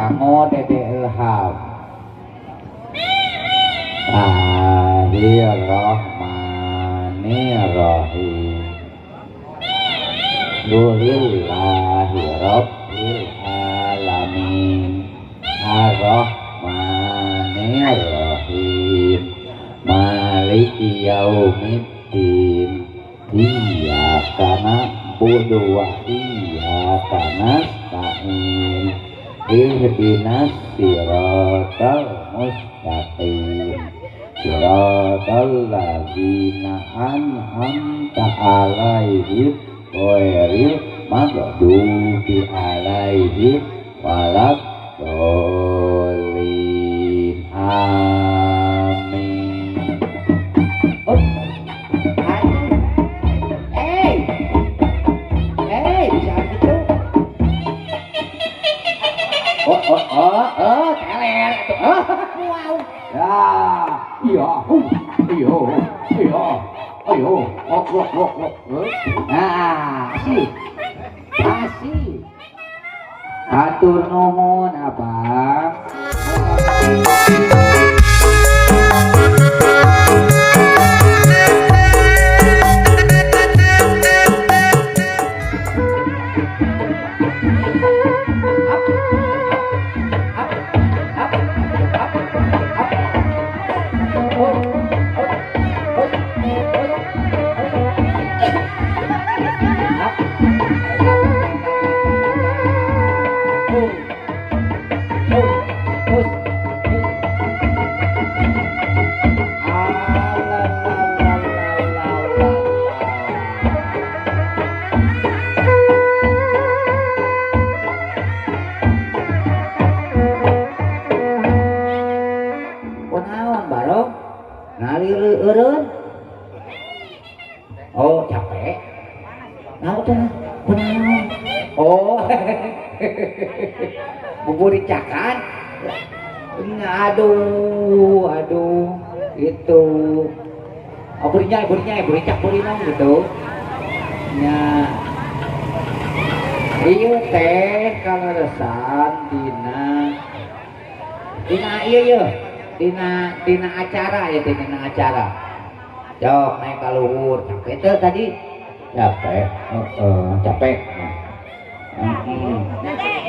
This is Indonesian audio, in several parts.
Sango Dede Ilham Bismillahirrahmanirrahim Alhamdulillahi Rabbil Alamin Ar-Rahmanir-Rahim Maliki Yaumiddin Iyyaka na'budu wa iyyaka nasta'in Ihdinas siratal mustaqim Siratal ladzina an'amta 'alaihim ghairil maghdubi 'alaihim waladdallin. Amin. Teler itu. Wow. Ya, iya, ayo, wok. Nah, asih. Atur nuhun, Abang. Oh, capek. Nah, udah. Oh. Bubur dicakan. Aduh. Itu. Oh, burinya, buricak burinong gitu. Ya. Iya teh kalau resan dina acara ya, dina acara. Jok naik ke luhur, capek itu tadi. Capek.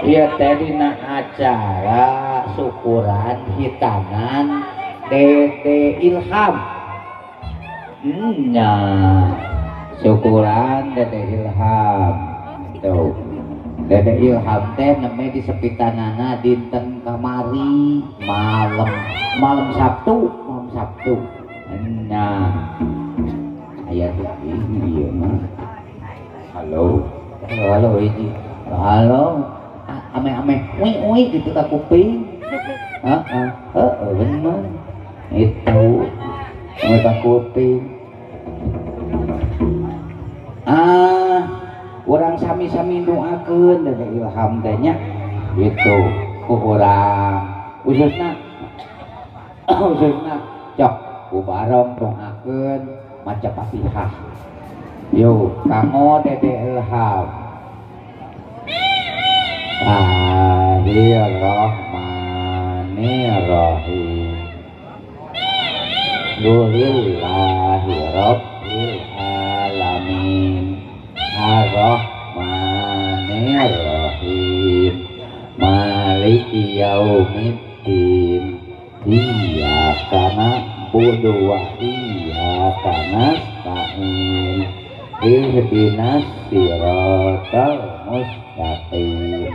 Iya tadi na acara syukuran hitanan Dede Ilham. Ya, syukuran Dede Ilham. Tuh, Dede Ilham teh namanya di sepitanana dinten kamari malam Sabtu. Nah, ayah tuh ini dia mah. Halo ini. Halo. Ame ui gitu tak kuping. Bener. Itu tak kuping. Orang sami-sami doakeun Dede Ilham teh nya. Gitu. Ku urang khususna cok ku bareng doakeun maca Fatihah. Yo, kanggo Dede Ilham. Bismillahirrahmanirrahim. Alhamdulillahi Rabbil Alamin. Ar-Rahmanir-Rahim. Maliki Yaumiddin. Iyyaka na'budu wa iyyaka nasta'in. Ihdinas siratal mustaqim.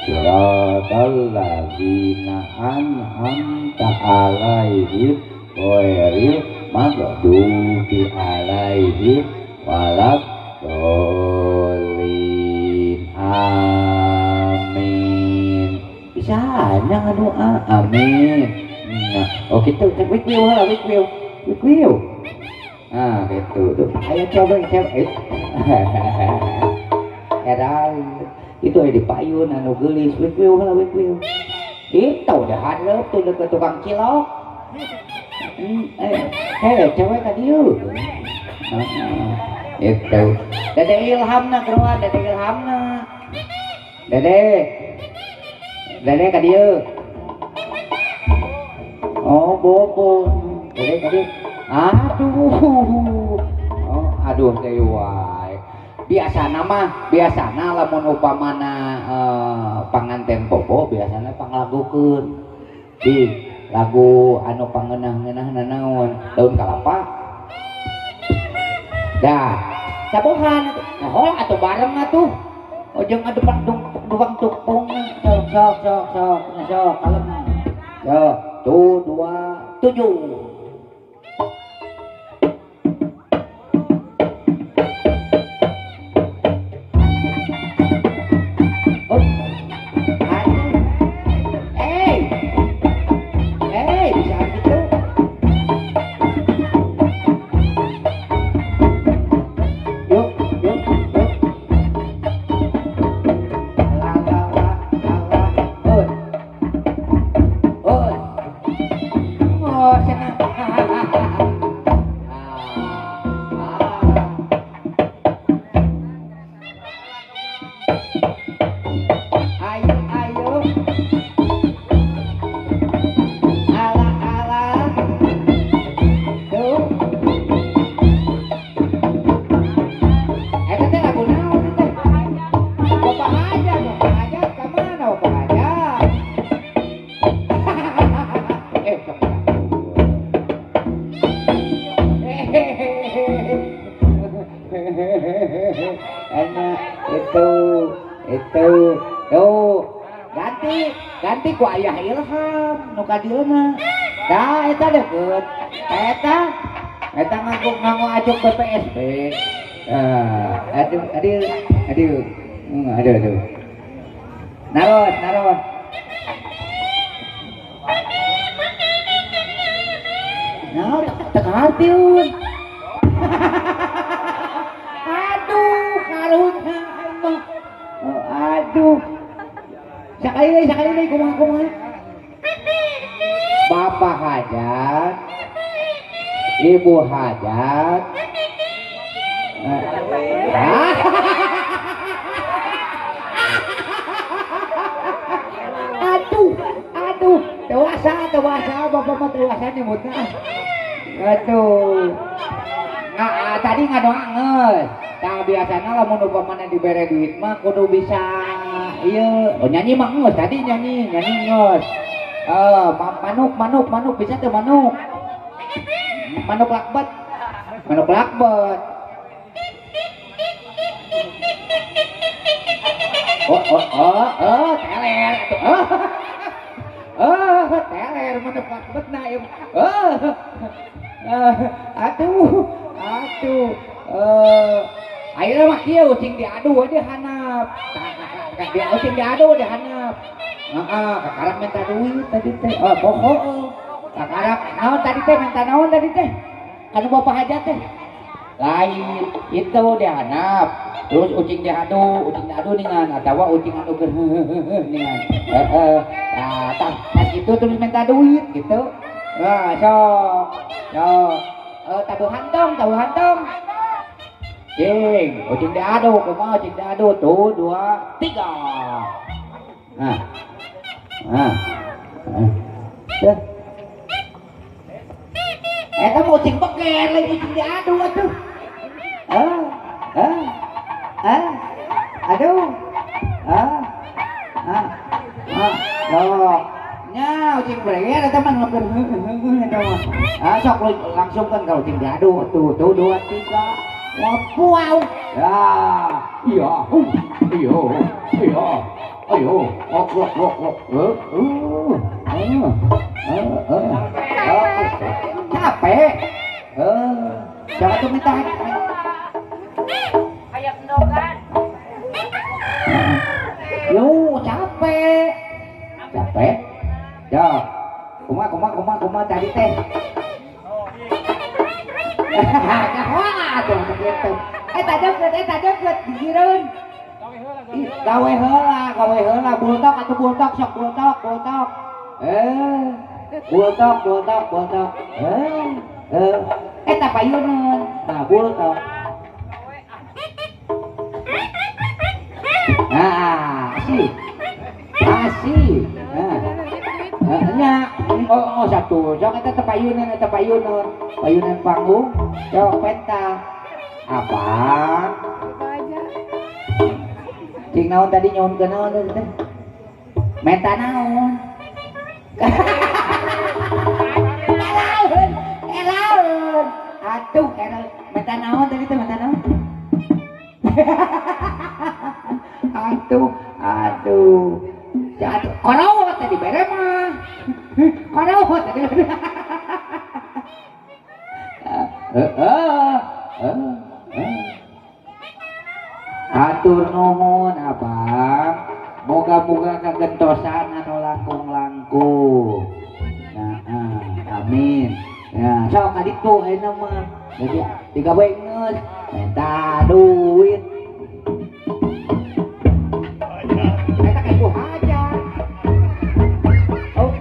Siratal ladzina an'amta 'alaihim ghairil maghdubi 'alaihim waladdallin. Amin. Bisa jangan doa. Amin. Nah, oh gitu, wik wheel. Nah, gitu. Ayo coba. Era itu di payun anu geulis wik wheel. Itu dah handap tuh ke tukang cilok. Cewek tadi yuk. Itu. Dede Ilhamna keluar, Dede Ilhamna. Dede ka dieu. Oh, bobo. Dede. Aduh. Oh, aduh teh wae. Biasana lamun upamana panganten bobo biasana panglagukeun. Di lagu anu pangeunah-ngeunah nanaon? Daun kalapa. Dah, sabohan nah atuh bareng atuh. Ojeng adu dukang tukpung sok kalem. Sok, 2 7. Ganti ku ayah Ilham nu kadieuna. Da eta deukeut. Eta nganggo ajuk BPSP. Aduh. Naros. Nah, tekartiun. Aduh, karunya emang. Aduh. Sakali deui kumaha. Bapak hajat. Ibu hajat. Aduh, dewasa bapak mah dewasa nyebutna. Aduh. Tadi ngadoangeun. Tah biasana lamun upamana dibere duit mah kudu bisa ieu. Oh nyanyi mah geus tadi nyanyi geus. Manuk bisa teh manuk. Manuk lakbet. Teler atuh. Teler manuk lakbet na ieu. Aduh. Ayeuna mah kieu ucing diadu we dihanap. Dia ucing diadu dihanap. Kakarap minta duit tadi teh. Poho. Kakarap naon tadi teh minta naon tadi teh? Anu bapak hajat teh. Lain itu dihanap. Terus ucing diadu ningan atawa ucing anu keur ningan. Tah kitu terus minta duit gitu. Sok. Tabuhan tong. Cing, ucing diadu, kumaha ucing diadu? Tuh, 2, 3. Tuh. Eta mau ucing beken lagi ucing diadu atuh. Aduh. Nya ucing breyer eta mah ngeukeun eta mah. Sok langsung kan kalau ucing diadu tuh 2, 3. Wow. Ya. Iya. Capek. Jangan tuh minta. Kayak endogan. Capek. Ya. Kumaha tadi teh. Kahoa tuh begitu. Eta deukeut digireun. gawe heula bultok atuh bultok sok bultok. Bultok. Eta payuneun. Nah, bultok. Asih. Nya, satu. Sok eta teh payuneun. Payuneun panggung. Sok penta. Apa? Cing naon tadi nyaun ke naon teh? Menta naon? Elaun. Atuh, menta naon tadi teh menta naon? Aduh. Jatuh. Korawat tadi bere mah. Korawat tadi. Atur nuhun abang, moga-moga kagentosan anu langkung. Nah, amin. Ya, sok kaditu ayeuna mah. Jadi digaweungeun minta duit. Eta kitu aja. Op.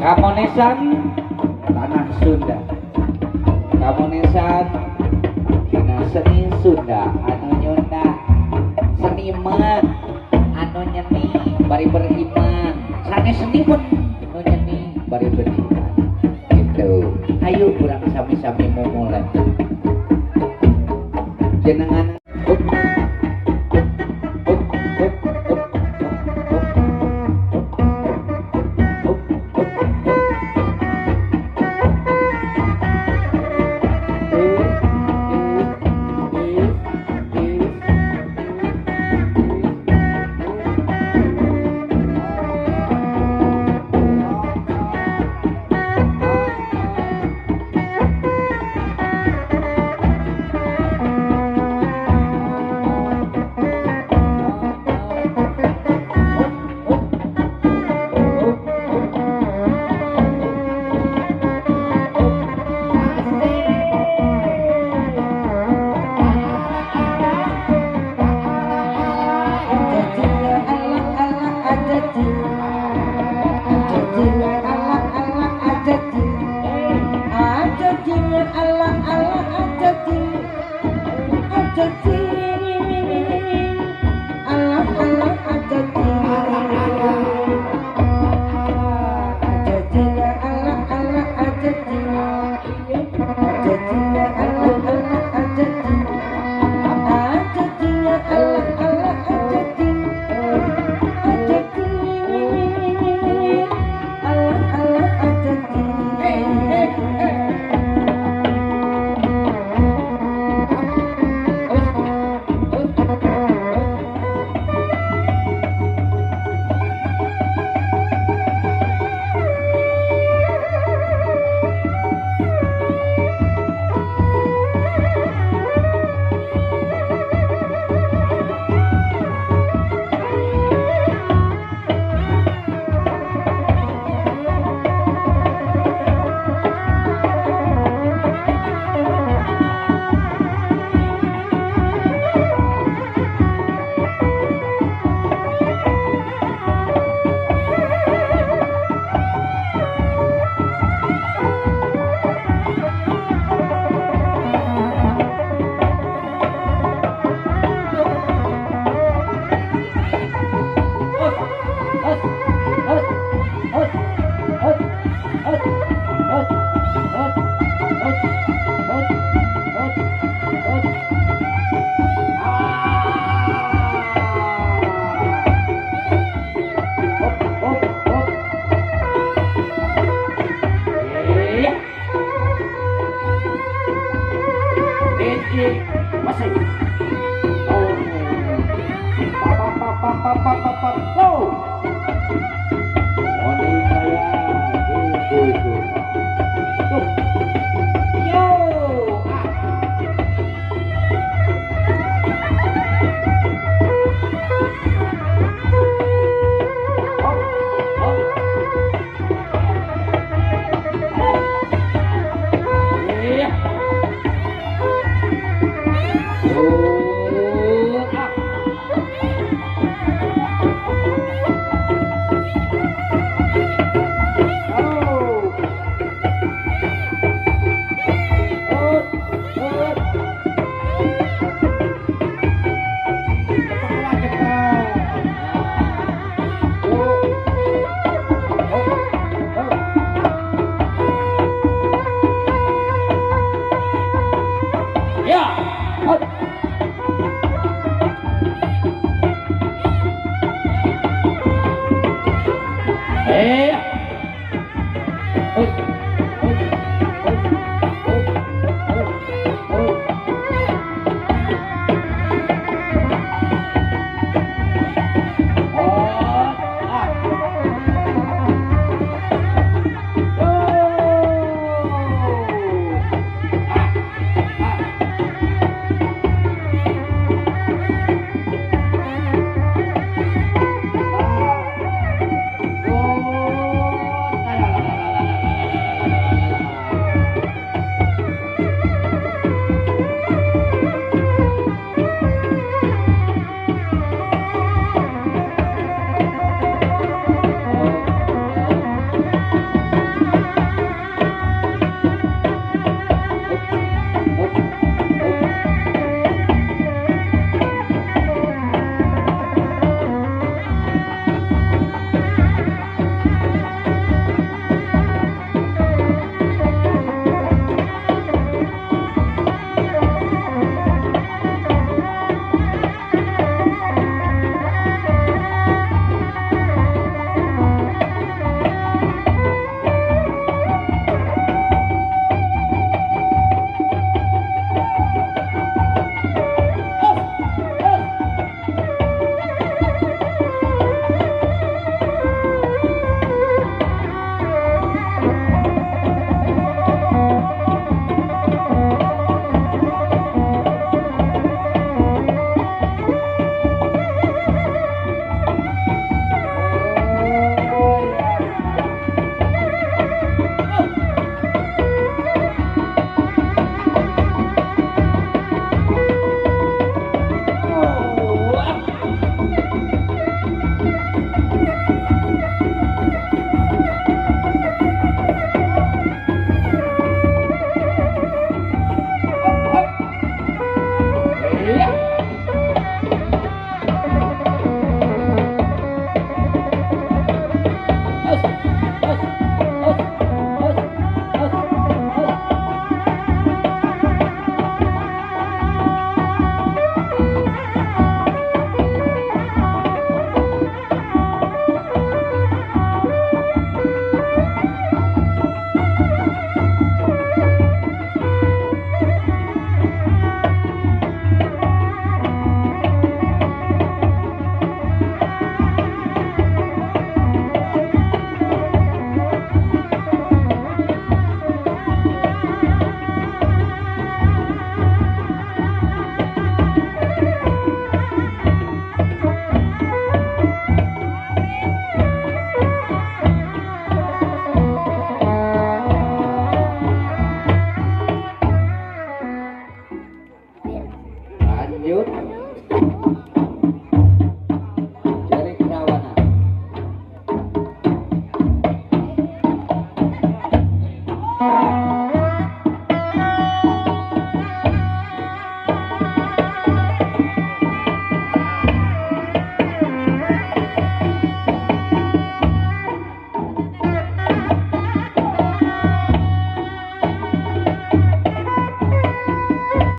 Kamonesan tanah Sunda. Kamonesan dina seni Sunda anu nyunda seniman anu nyeni bari beriman. Sanes seni pun anu nyeni bari beriman. Gitu. Ayo urang sami-sami mumulai. Jenengan masih. Oh. Pap.